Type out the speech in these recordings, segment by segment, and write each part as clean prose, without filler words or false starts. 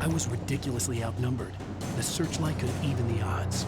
I was ridiculously outnumbered. The searchlight could even the odds.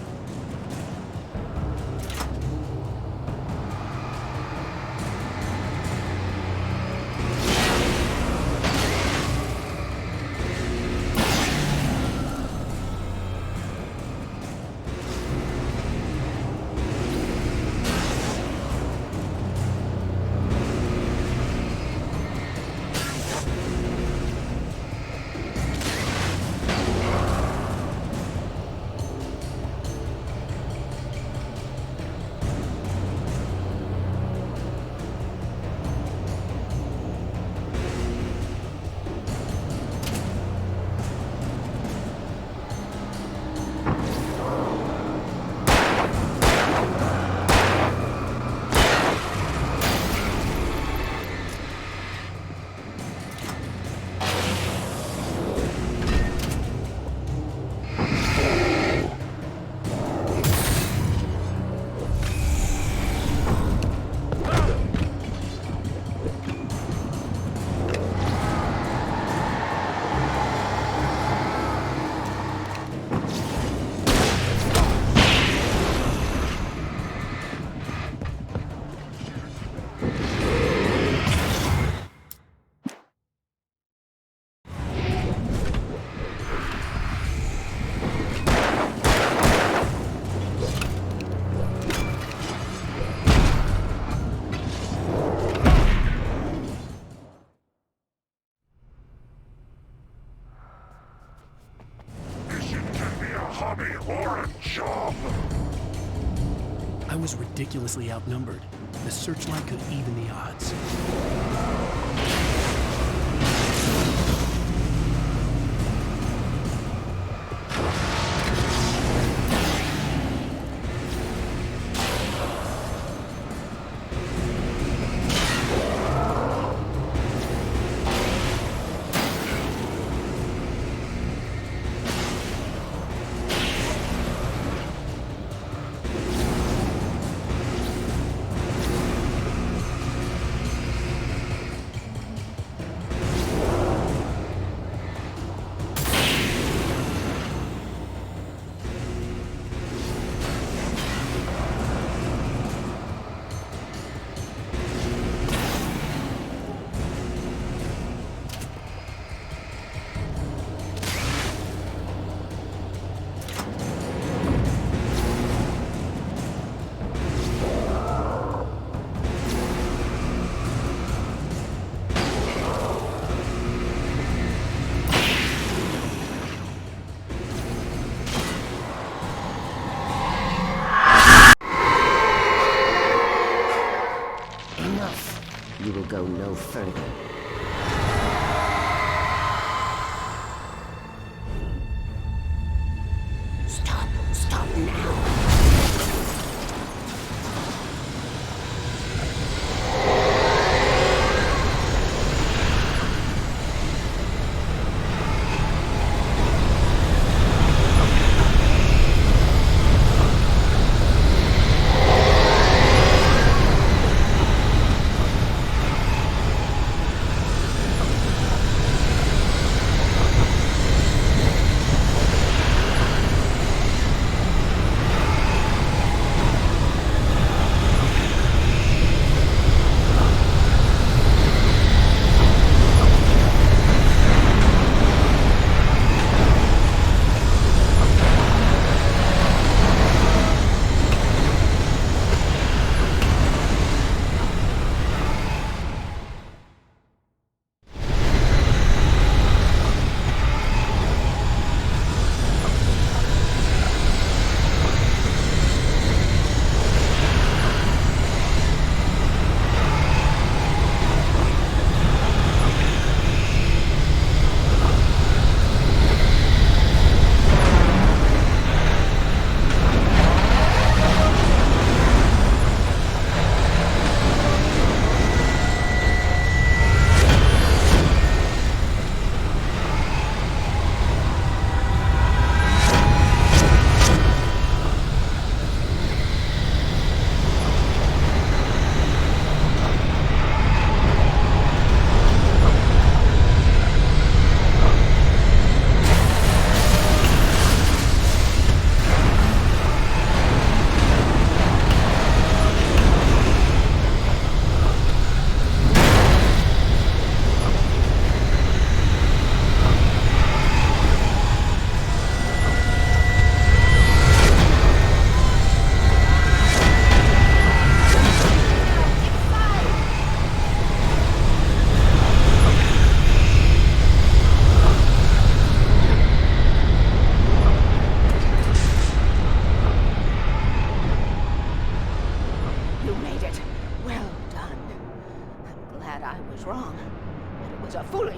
I was ridiculously outnumbered. The searchlight could even the odds.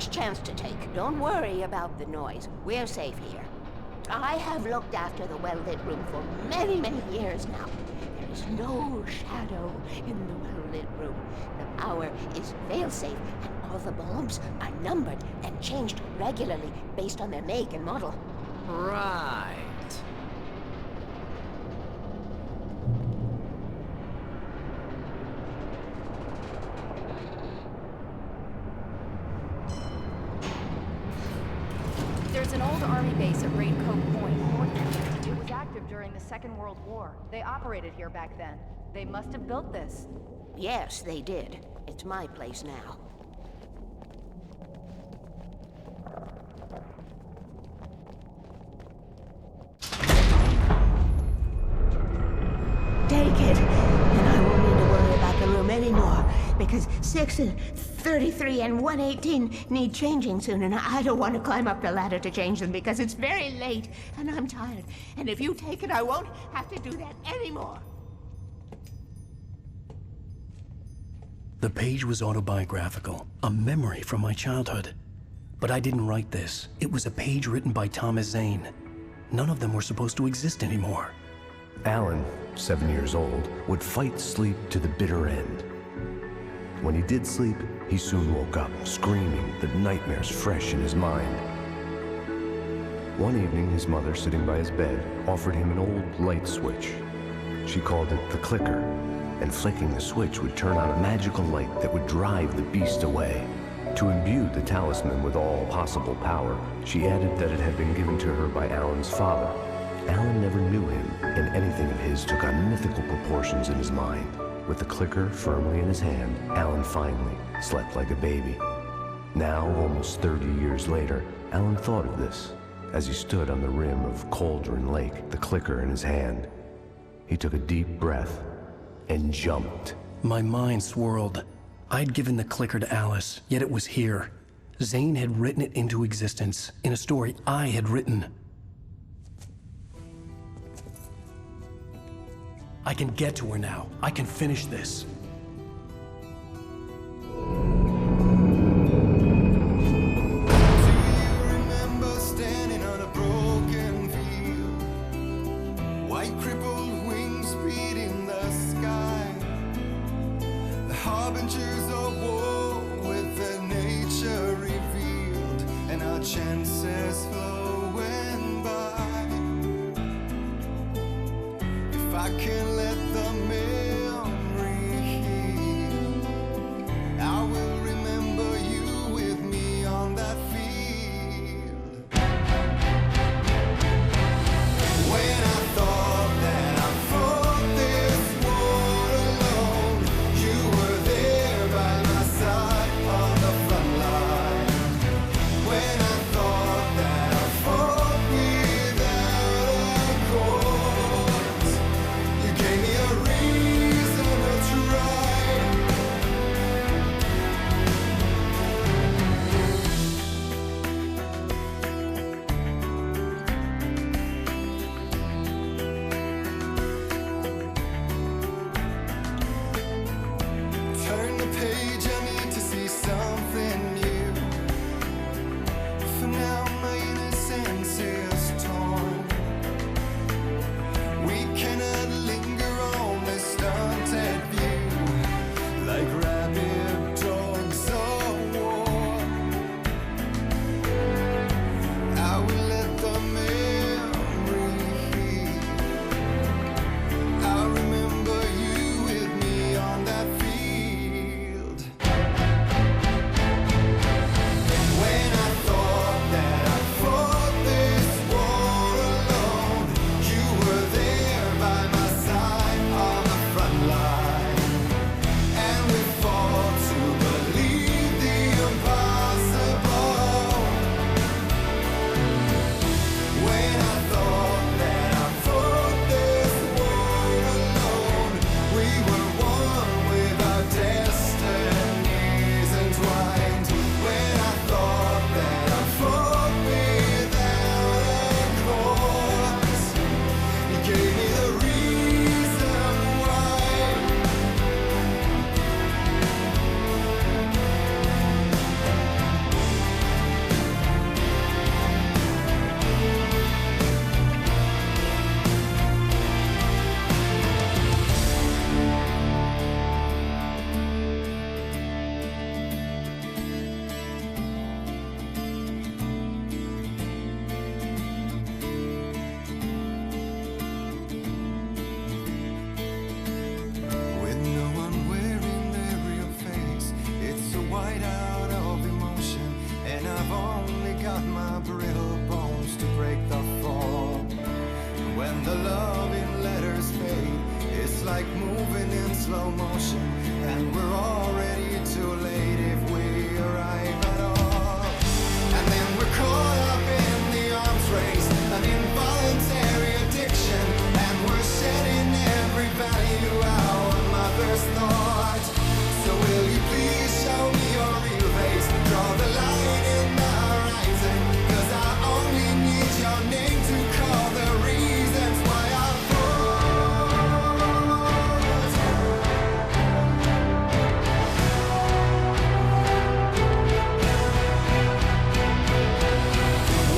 last chance to take. Don't worry about the noise. We're safe here. I have looked after the well-lit room for many, many years now. There is no shadow in the well-lit room. The power is fail-safe, and all the bulbs are numbered and changed regularly based on their make and model. Right. There's an old army base at Raincoat Point, north of here. It was active during the Second World War. They operated here back then. They must have built this. Yes, they did. It's my place now. Take it, and I won't need to worry about the room anymore, because 6 and 33 and 118 need changing soon, and I don't want to climb up the ladder to change them because it's very late, and I'm tired. And if you take it, I won't have to do that anymore. The page was autobiographical, a memory from my childhood. But I didn't write this. It was a page written by Thomas Zane. None of them were supposed to exist anymore. Alan, 7 years old, would fight sleep to the bitter end. When he did sleep, he soon woke up, screaming, the nightmares fresh in his mind. One evening, his mother, sitting by his bed, offered him an old light switch. She called it the clicker, and flicking the switch would turn on a magical light that would drive the beast away. To imbue the talisman with all possible power, she added that it had been given to her by Alan's father. Alan never knew him, and anything of his took on mythical proportions in his mind. With the clicker firmly in his hand, Alan finally slept like a baby. Now, almost 30 years later, Alan thought of this as he stood on the rim of Cauldron Lake, the clicker in his hand. He took a deep breath and jumped. My mind swirled. I'd given the clicker to Alice, yet it was here. Zane had written it into existence in a story I had written. I can get to her now. I can finish this. Harbingers of war with the nature revealed and our chances flowing by. If I can let the memory heal, I will remember you with me on that field. When I thought that I fought this war alone, you were there by my side on the front line. When I thought that I fought without a cause, you gave the love in letters fade. It's like moving in slow motion, and we're already too late if we arrive at all. And then we're caught up in the arms race, an involuntary addiction, and we're shedding every value our mothers thought. So will you please show me your real face? Draw the line in the horizon, 'cause I only need your name to call the reasons why I froze.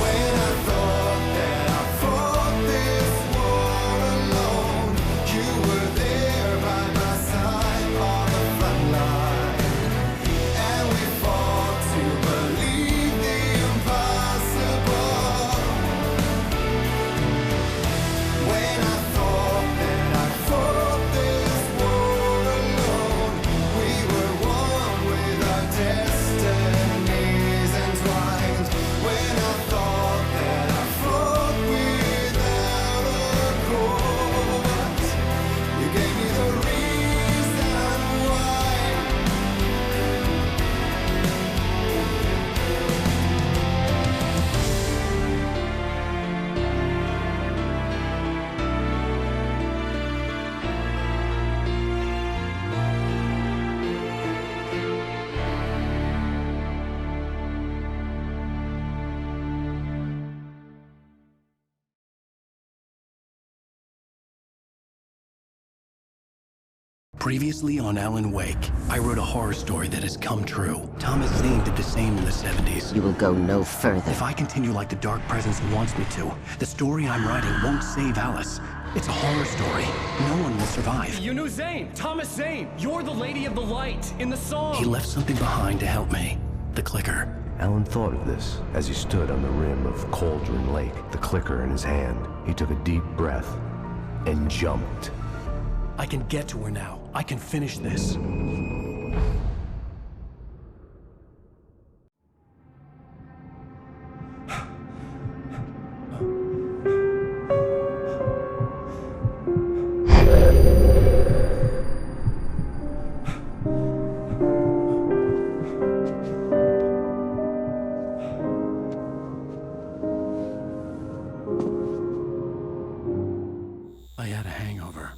When I thought that I fought this war alone, you were there by my side on the front line. And we fought to believe the impossible. When I thought that I fought this war alone, we were one with our destinies entwined. When I thought that I fought without a cause, you gave me the reason why. Previously on Alan Wake, I wrote a horror story that has come true. Thomas Zane did the same in the 70s. You will go no further. If I continue like the Dark Presence wants me to, the story I'm writing won't save Alice. It's a horror story. No one will survive. You knew Zane! Thomas Zane! You're the Lady of the Light in the song! He left something behind to help me. The clicker. Alan thought of this as he stood on the rim of Cauldron Lake, the clicker in his hand. He took a deep breath and jumped. I can get to her now. I can finish this. I had a hangover.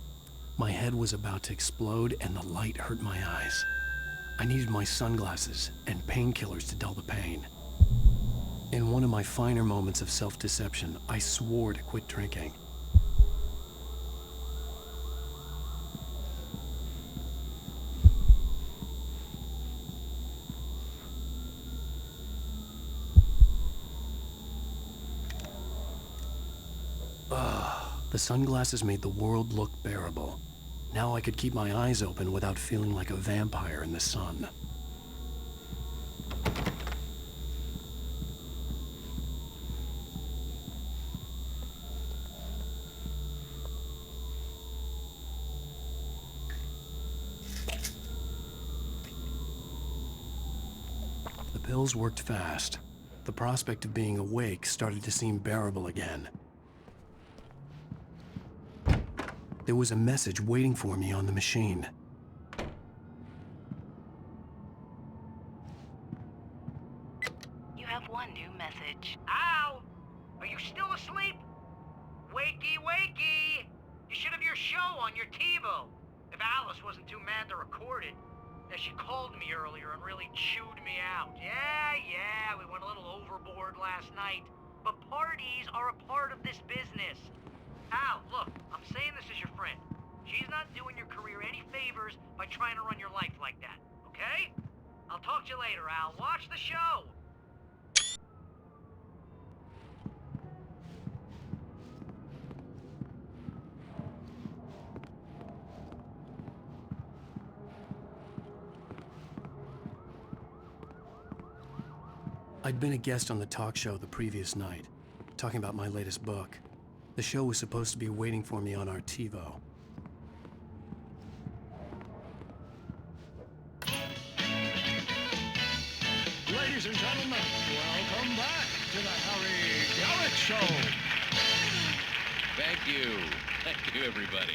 My head was about to explode and the light hurt my eyes. I needed my sunglasses and painkillers to dull the pain. In one of my finer moments of self-deception, I swore to quit drinking. The sunglasses made the world look bearable. Now I could keep my eyes open without feeling like a vampire in the sun. The pills worked fast. The prospect of being awake started to seem bearable again. There was a message waiting for me on the machine. You have one new message. Al! Are you still asleep? Wakey, wakey! You should have your show on your TiVo. If Alice wasn't too mad to record it. Yeah, she called me earlier and really chewed me out. Yeah, we went a little overboard last night. But parties are a part of this business. Al, look, I'm saying this as your friend. She's not doing your career any favors by trying to run your life like that, okay? I'll talk to you later, Al. Watch the show! I'd been a guest on the talk show the previous night, talking about my latest book. The show was supposed to be waiting for me on our TiVo. Ladies and gentlemen, welcome back to the Harry Garrett Show. Thank you. Thank you, everybody.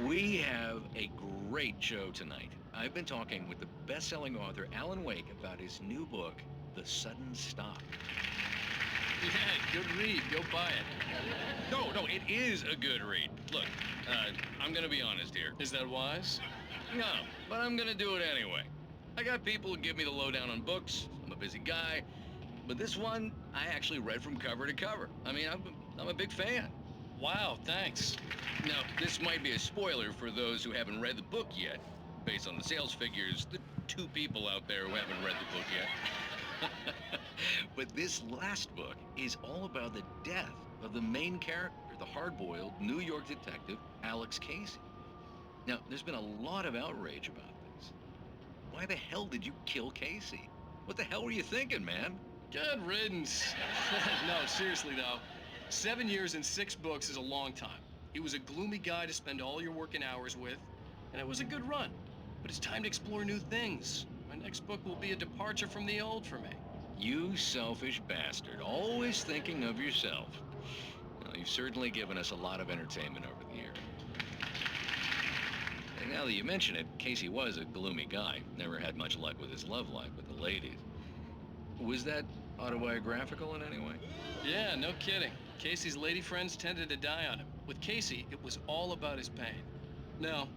We have a great show tonight. I've been talking with the best-selling author Alan Wake about his new book, The Sudden Stop. Yeah, good read. Go buy it. No, it is a good read. Look, I'm gonna be honest here. Is that wise? No, but I'm gonna do it anyway. I got people who give me the lowdown on books. I'm a busy guy. But this one, I actually read from cover to cover. I mean, I'm a big fan. Wow, thanks. Now, this might be a spoiler for those who haven't read the book yet. Based on the sales figures, the 2 people out there who haven't read the book yet. But this last book is all about the death of the main character, the hard-boiled New York detective, Alex Casey. Now, there's been a lot of outrage about this. Why the hell did you kill Casey? What the hell were you thinking, man? Good riddance. No, seriously though. 7 years and 6 books is a long time. He was a gloomy guy to spend all your working hours with, and it was a good run. But it's time to explore new things. My next book will be a departure from the old for me. You selfish bastard, always thinking of yourself. Well, you've certainly given us a lot of entertainment over the years. And now that you mention it, Casey was a gloomy guy. Never had much luck with his love life with the ladies. Was that autobiographical in any way? Yeah, no kidding. Casey's lady friends tended to die on him. With Casey, it was all about his pain. No,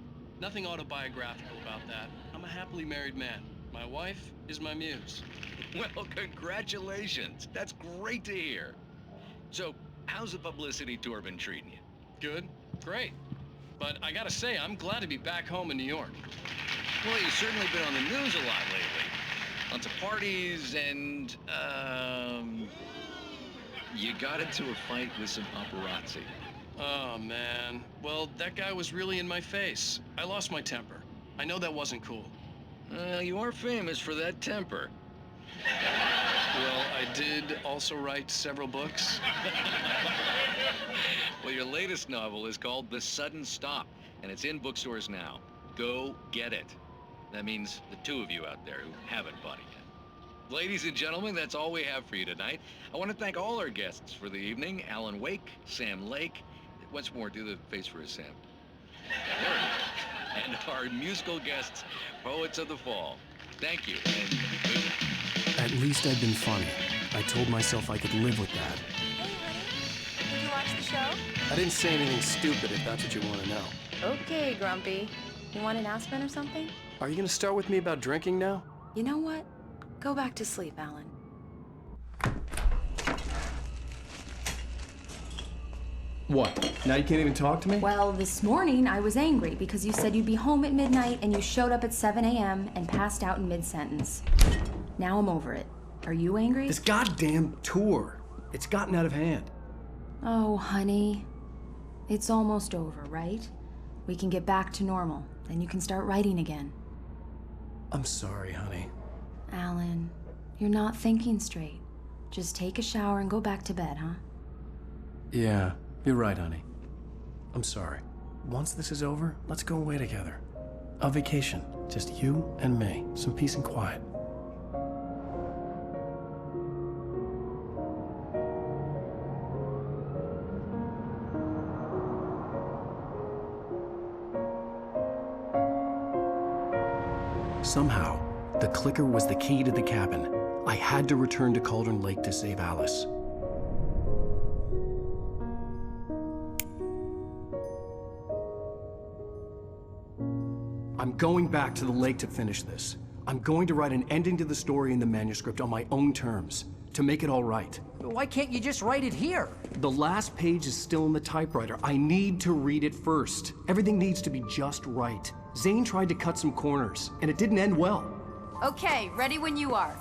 nothing autobiographical about that. I'm a happily married man. My wife is my muse. Well, congratulations. That's great to hear. So, how's the publicity tour been treating you? Good, great. But I gotta say, I'm glad to be back home in New York. Well, you've certainly been on the news a lot lately. Lots of parties and, you got into a fight with some paparazzi. Oh, man. Well, that guy was really in my face. I lost my temper. I know that wasn't cool. You are famous for that temper. Well, I did also write several books. Well, your latest novel is called The Sudden Stop, and it's in bookstores now. Go get it. That means the 2 of you out there who haven't bought it yet. Ladies and gentlemen, that's all we have for you tonight. I want to thank all our guests for the evening. Alan Wake, Sam Lake. Once more, do the face for us, Sam. There it is. And our musical guests, Poets of the Fall. Thank you, and good night. At least I'd been funny. I told myself I could live with that. Hey, honey. Did you watch the show? I didn't say anything stupid if that's what you want to know. Okay, Grumpy. You want an aspirin or something? Are you going to start with me about drinking now? You know what? Go back to sleep, Alan. What? Now you can't even talk to me? Well, this morning I was angry because you said you'd be home at midnight and you showed up at 7 a.m. and passed out in mid-sentence. Now I'm over it. Are you angry? This goddamn tour. It's gotten out of hand. Oh, honey. It's almost over, right? We can get back to normal. Then you can start writing again. I'm sorry, honey. Alan, you're not thinking straight. Just take a shower and go back to bed, huh? Yeah, you're right, honey. I'm sorry. Once this is over, let's go away together. A vacation. Just you and me. Some peace and quiet. Somehow, the clicker was the key to the cabin. I had to return to Cauldron Lake to save Alice. I'm going back to the lake to finish this. I'm going to write an ending to the story in the manuscript on my own terms, to make it all right. Why can't you just write it here? The last page is still in the typewriter. I need to read it first. Everything needs to be just right. Zane tried to cut some corners, and it didn't end well. Okay, ready when you are.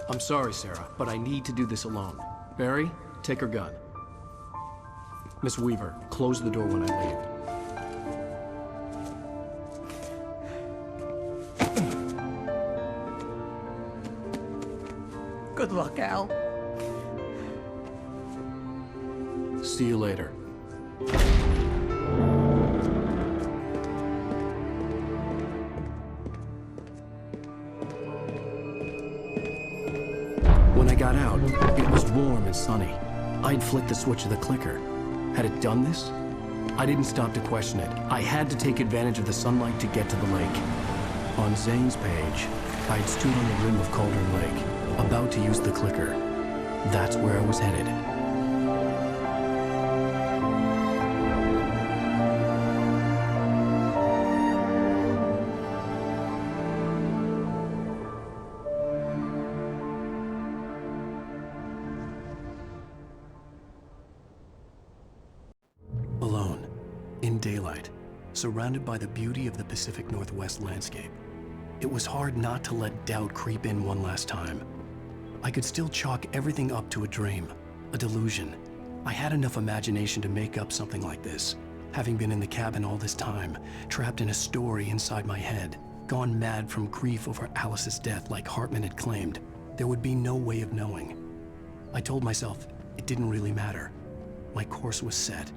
I'm sorry, Sarah, but I need to do this alone. Barry, take her gun. Miss Weaver, close the door when I leave. Good luck, Al. See you later. When I got out, it was warm and sunny. I'd flicked the switch of the clicker, Had it done this? I didn't stop to question it. I had to take advantage of the sunlight to get to the lake. On Zane's page, I had stood on the rim of Cauldron Lake, about to use the clicker. That's where I was headed. Alone, in daylight, surrounded by the beauty of the Pacific Northwest landscape, it was hard not to let doubt creep in one last time. I could still chalk everything up to a dream, a delusion. I had enough imagination to make up something like this, having been in the cabin all this time, trapped in a story inside my head, gone mad from grief over Alice's death like Hartman had claimed. There would be no way of knowing. I told myself it didn't really matter. My course was set.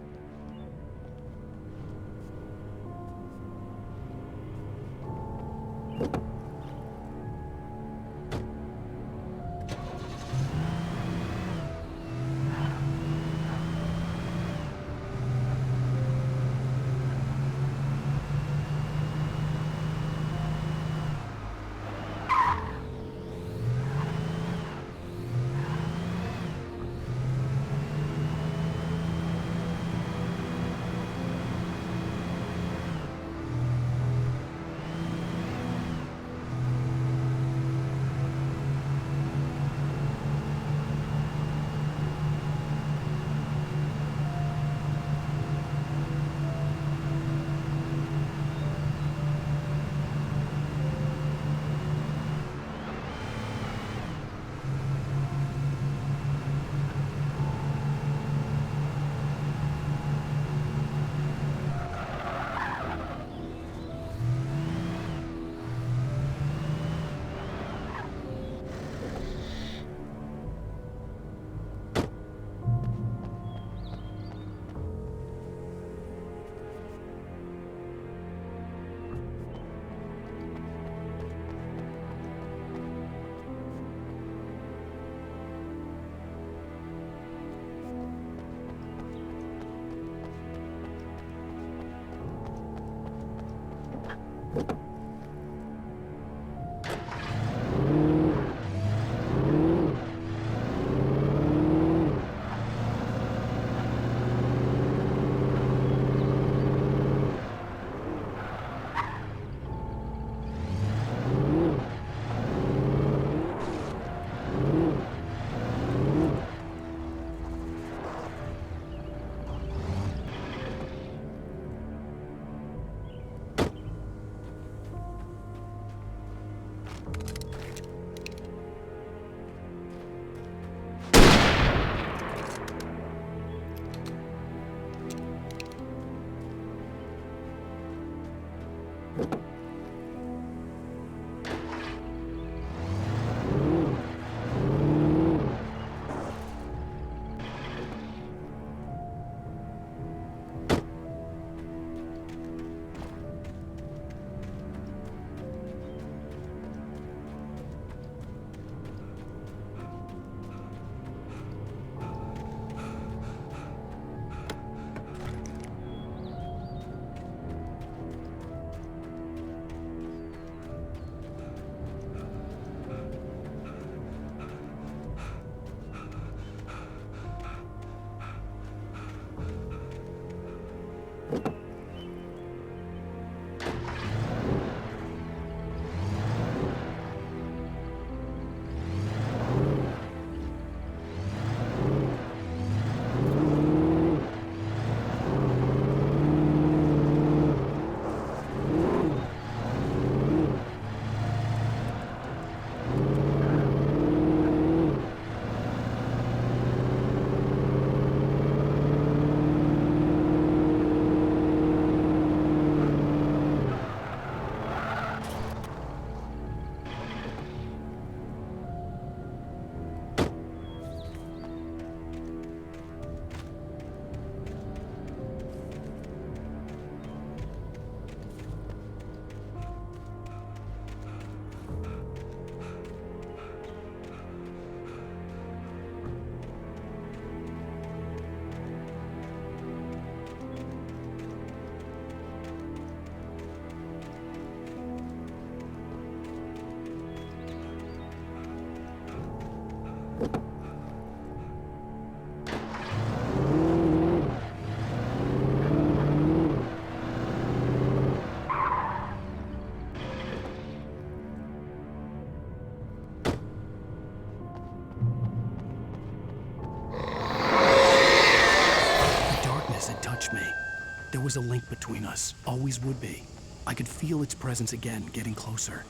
There was a link between us, always would be. I could feel its presence again, getting closer.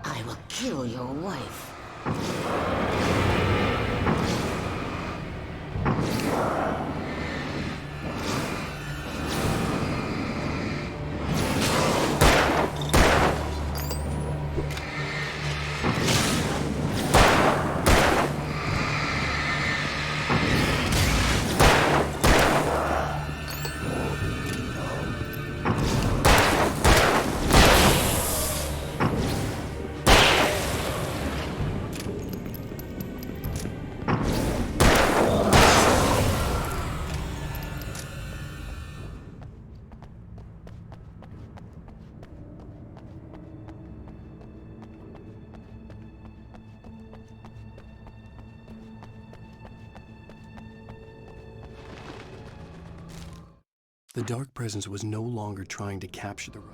I will kill your wife. The dark presence was no longer trying to capture the road.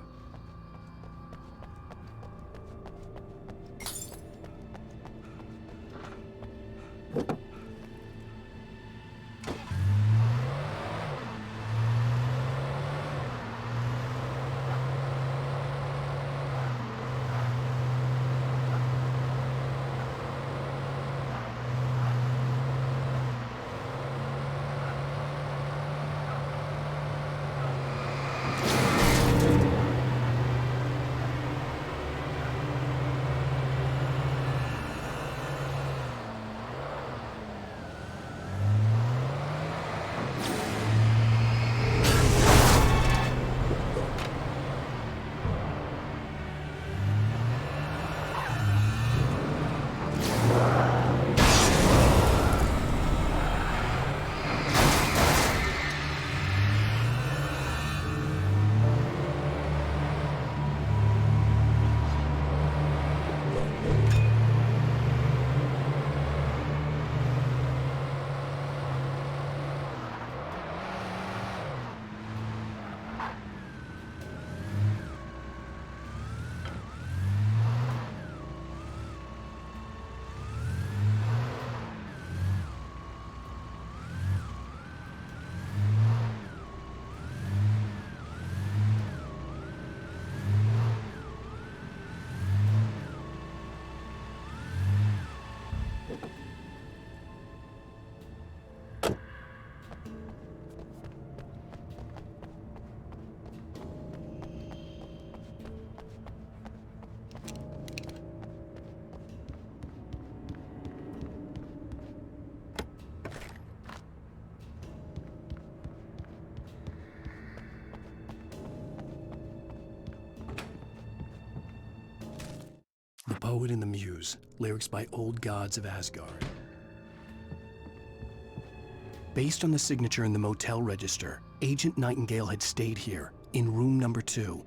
The Poet and the Muse, lyrics by Old Gods of Asgard. Based on the signature in the motel register, Agent Nightingale had stayed here, in room number 2,